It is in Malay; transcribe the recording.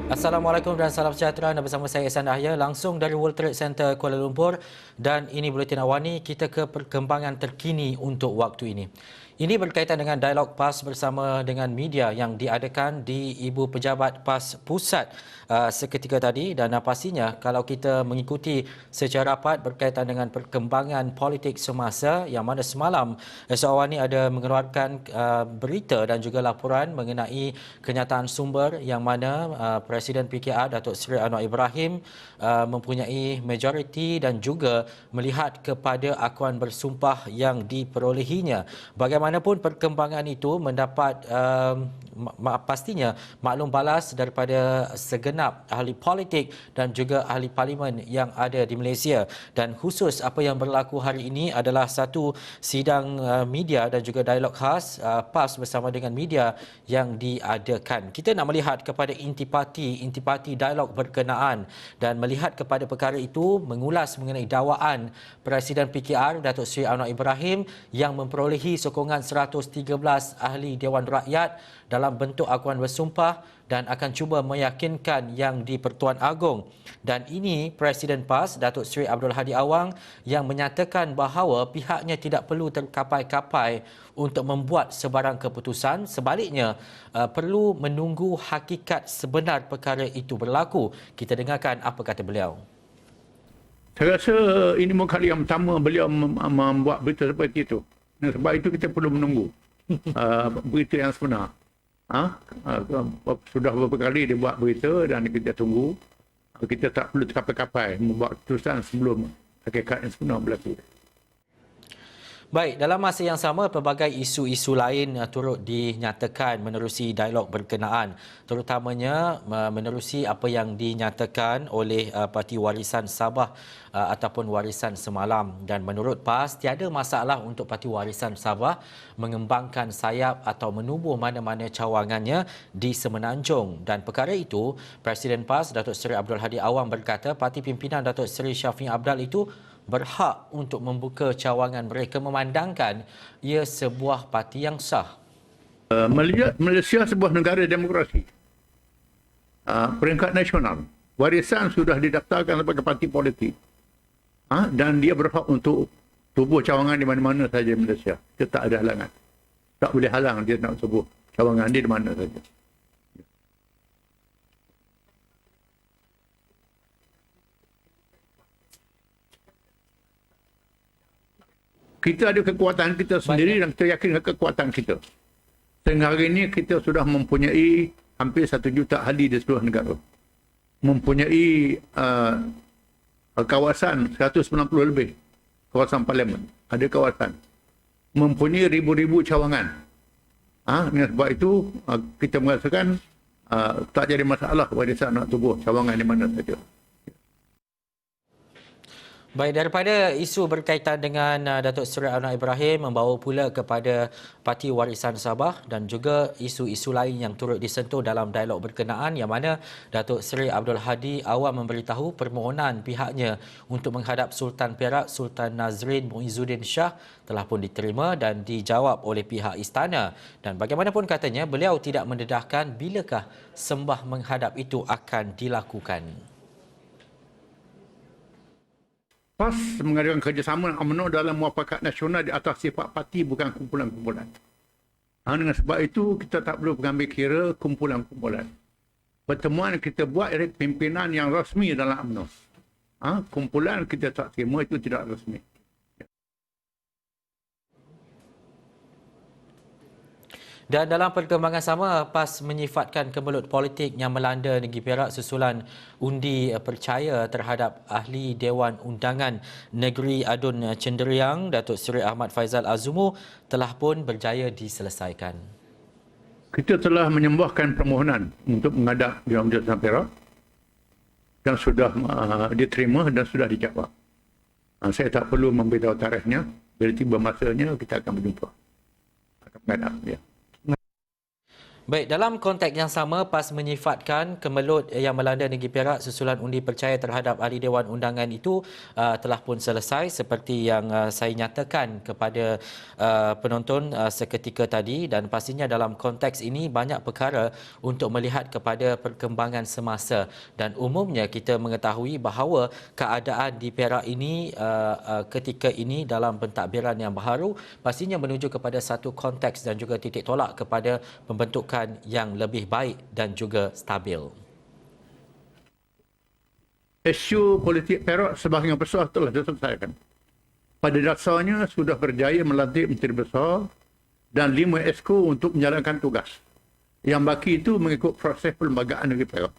Assalamualaikum dan salam sejahtera. Anda bersama saya Ihsan Dahya langsung dari World Trade Center Kuala Lumpur dan ini Buletin Awani, kita ke perkembangan terkini untuk waktu ini. Ini berkaitan dengan dialog PAS bersama dengan media yang diadakan di Ibu Pejabat PAS Pusat seketika tadi, dan pastinya kalau kita mengikuti secara rapat berkaitan dengan perkembangan politik semasa yang mana semalam Esok Awani ada mengeluarkan berita dan juga laporan mengenai kenyataan sumber yang mana Presiden PKR Datuk Seri Anwar Ibrahim mempunyai majoriti dan juga melihat kepada akuan bersumpah yang diperolehinya. Bagaimanapun perkembangan itu mendapat pastinya maklum balas daripada segenap ahli politik dan juga ahli parlimen yang ada di Malaysia, dan khusus apa yang berlaku hari ini adalah satu sidang media dan juga dialog khas PAS bersama dengan media yang diadakan. Kita nak melihat kepada intipati dialog berkenaan dan melihat kepada perkara itu, mengulas mengenai dakwaan Presiden PKR Datuk Seri Anwar Ibrahim yang memperolehi sokongan 113 ahli Dewan Rakyat dalam bentuk akuan bersumpah dan akan cuba meyakinkan yang di-Pertuan Agong. Dan ini Presiden PAS Datuk Seri Abdul Hadi Awang yang menyatakan bahawa pihaknya tidak perlu terkapai-kapai untuk membuat sebarang keputusan. Sebaliknya, perlu menunggu hakikat sebenar perkara itu berlaku. Kita dengarkan apa kata beliau. Saya rasa ini bukan kali yang pertama beliau membuat berita seperti itu. Dan sebab itu kita perlu menunggu berita yang sebenar. Sudah beberapa kali dia buat berita dan kita tunggu. Kita tak perlu terkapai-kapai membuat keputusan sebelum hakikat yang sebenar berlaku. Baik, dalam masa yang sama, pelbagai isu-isu lain turut dinyatakan menerusi dialog berkenaan, terutamanya menerusi apa yang dinyatakan oleh Parti Warisan Sabah ataupun Warisan Semalam. Dan menurut PAS, tiada masalah untuk Parti Warisan Sabah mengembangkan sayap atau menubuh mana-mana cawangannya di Semenanjung. Dan perkara itu, Presiden PAS Datuk Seri Abdul Hadi Awang berkata parti pimpinan Datuk Seri Syafiq Abdal itu berhak untuk membuka cawangan mereka memandangkan ia sebuah parti yang sah. Malaysia sebuah negara demokrasi. Peringkat nasional. Warisan sudah didaftarkan sebagai parti politik. Dan dia berhak untuk tubuh cawangan di mana-mana saja di Malaysia. Kita tak ada halangan. Tak boleh halang dia nak tubuh cawangan dia di mana saja. Kita ada kekuatan kita sendiri dan kita yakin kekuatan kita. Sehingga hari ini kita sudah mempunyai hampir 1 juta ahli di seluruh negara. Mempunyai kawasan 190 lebih. Kawasan parlimen. Ada kawasan. Mempunyai ribu-ribu cawangan. Dengan sebab itu, kita merasakan tak jadi masalah warisan nak tubuh cawangan di mana saja. Baik, daripada isu berkaitan dengan Datuk Seri Anwar Ibrahim membawa pula kepada Parti Warisan Sabah dan juga isu-isu lain yang turut disentuh dalam dialog berkenaan, yang mana Datuk Seri Abdul Hadi Awang memberitahu permohonan pihaknya untuk menghadap Sultan Perak Sultan Nazrin Muizzuddin Shah telah pun diterima dan dijawab oleh pihak istana. Dan bagaimanapun katanya, beliau tidak mendedahkan bilakah sembah menghadap itu akan dilakukan. PAS mengadakan kerjasama dengan UMNO dalam muafakat nasional di atas sifat parti, bukan kumpulan-kumpulan. Dengan sebab itu, kita tak perlu mengambil kira kumpulan-kumpulan. Pertemuan kita buat dari pimpinan yang rasmi dalam UMNO. Kumpulan kita tak terima, itu tidak rasmi. Dan dalam perkembangan sama, PAS menyifatkan kemelut politik yang melanda negeri Perak susulan undi percaya terhadap Ahli Dewan Undangan Negeri Adun Cenderiang, Datuk Seri Ahmad Faizal Azumu, telah pun berjaya diselesaikan. Kita telah menyembahkan permohonan untuk menghadap Dewan Undangan Perak dan sudah diterima dan sudah dijawab. Saya tak perlu memberitahu tarikhnya. Bila tiba masanya, kita akan berjumpa. Akan menghadap dia. Baik, dalam konteks yang sama, PAS menyifatkan kemelut yang melanda negeri Perak susulan undi percaya terhadap ahli Dewan Undangan itu telah pun selesai seperti yang saya nyatakan kepada penonton seketika tadi, dan pastinya dalam konteks ini banyak perkara untuk melihat kepada perkembangan semasa, dan umumnya kita mengetahui bahawa keadaan di Perak ini ketika ini dalam pentadbiran yang baharu pastinya menuju kepada satu konteks dan juga titik tolak kepada pembentukan yang lebih baik dan juga stabil. Isu politik Perak sebahagian besar telah diselesaikan. Pada dasarnya sudah berjaya melantik Menteri Besar dan 5 exco untuk menjalankan tugas. Yang baki itu mengikut proses perlembagaan negeri Perak.